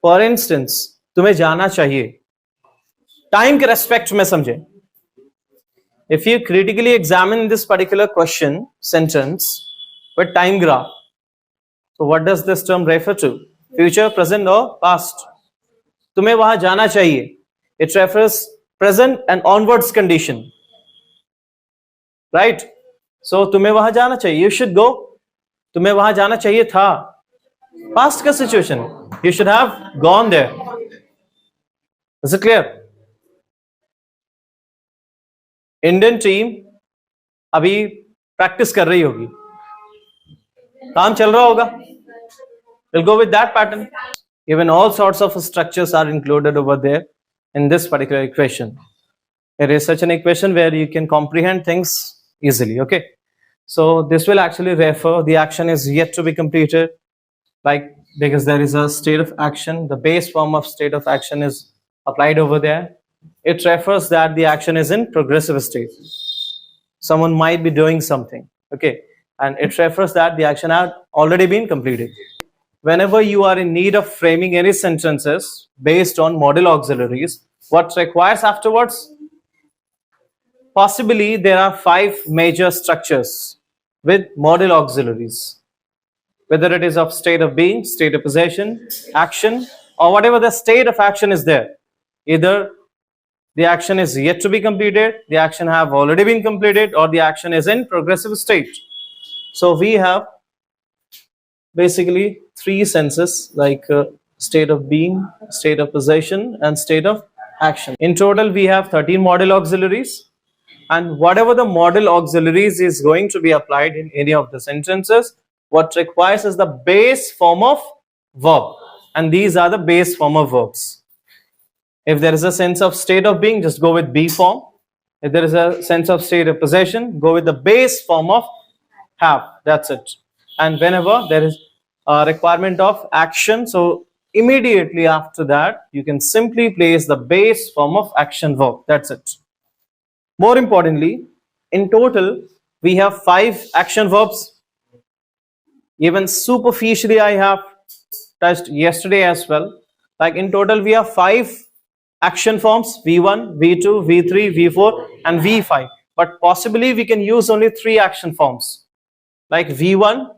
For instance तुम्हें जाना चाहिए, टाइम के रेस्पेक्ट में समझे. If you critically examine this particular question sentence with time graph, so what does this term refer to? Future, present or past? तुम्हें वहां जाना चाहिए. It refers present and onwards condition, right? So तुम्हें वहां जाना चाहिए. You should go. तुम्हें वहां जाना चाहिए था. Past का situation. You should have gone there. Is it clear? Indian team अभी प्रैक्टिस कर रही होगी, काम चल रहा होगा. We'll go with that pattern. Even all sorts of structures are included over there in this particular equation. It is such an equation where you can comprehend things easily. Okay, so this will actually refer the action is yet to be completed, like because there is a state of action, the base form of state of action is applied over there. It refers that the action is in progressive state. Someone might be doing something, okay, and it refers that the action had already been completed. Whenever you are in need of framing any sentences based on modal auxiliaries, what requires afterwards? Possibly there are 5 major structures with modal auxiliaries, whether it is of state of being, state of possession, action, or whatever the state of action is there. Either the action is yet to be completed, the action have already been completed, or the action is in progressive state. So we have basically 3 senses, like state of being, state of possession, and state of action. In total we have 13 modal auxiliaries, and whatever the modal auxiliaries is going to be applied in any of the sentences, what requires is the base form of verb, and these are the base form of verbs. If there is a sense of state of being, just go with be form. If there is a sense of state of possession, go with the base form of have. That's it. And whenever there is a requirement of action, so immediately after that you can simply place the base form of action verb. That's it. More importantly, in total we have 5 action verbs. Even superficially I have touched yesterday as well. Like in total we have 5 action forms: V1, V2, V3, V4 and V5. But possibly we can use only 3 action forms, like V1,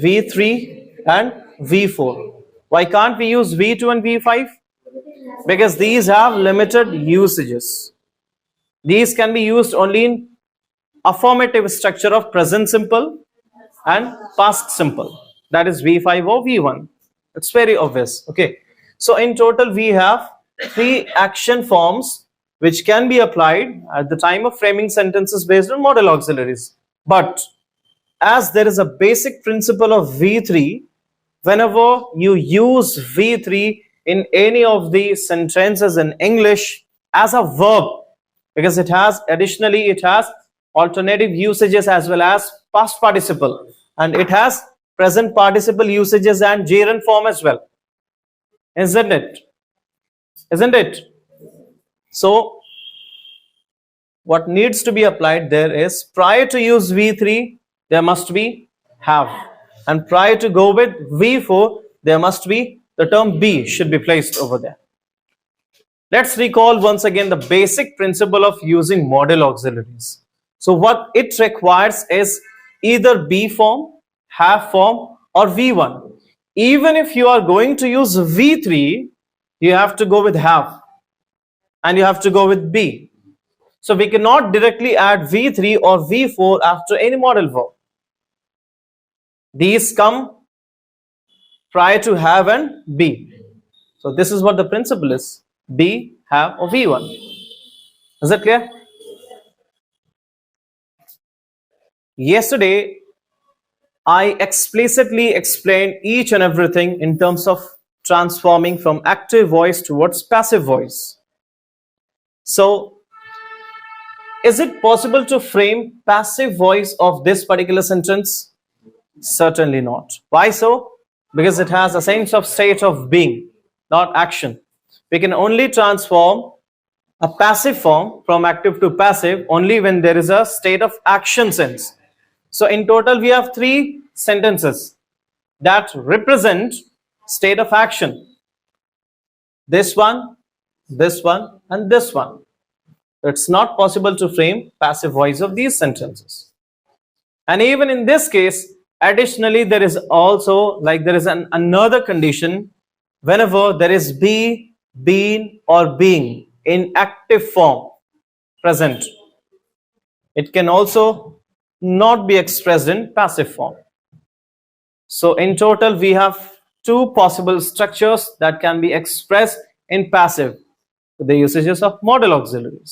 V3 and V4. Why can't we use V2 and V5? Because these have limited usages. These can be used only in affirmative structure of present simple and past simple. That is V5 or V1. It's very obvious. Okay. So in total we have 3 action forms which can be applied at the time of framing sentences based on modal auxiliaries. But as there is a basic principle of V3, whenever you use V3 in any of the sentences in English as a verb, because it has additionally it has alternative usages as well as past participle, and it has present participle usages and gerund form as well, isn't it? Isn't it? So what needs to be applied there is, prior to use V3 there must be have, and prior to go with V4 there must be the term be should be placed over there. Let's recall once again the basic principle of using modal auxiliaries. So what it requires is either be form, have form or V1. Even if you are going to use V3, you have to go with have and you have to go with be. So we cannot directly add V3 or V4 after any modal verb. These come prior to have and be. So this is what the principle is: be, have or V1. Is that clear? Yesterday I explicitly explained each and everything in terms of transforming from active voice towards passive voice. So is it possible to frame passive voice of this particular sentence? Certainly not. Why so? Because it has a sense of state of being, not action. We can only transform a passive form from active to passive only when there is a state of action sense. So in total we have 3 sentences that represent state of action. this one, and this one. It's not possible to frame passive voice of these sentences. And even in this case, additionally, there is also another condition whenever there is be, been, or being in active form present. It can also not be expressed in passive form. So in total, we have two possible structures that can be expressed in passive with the usages of modal auxiliaries.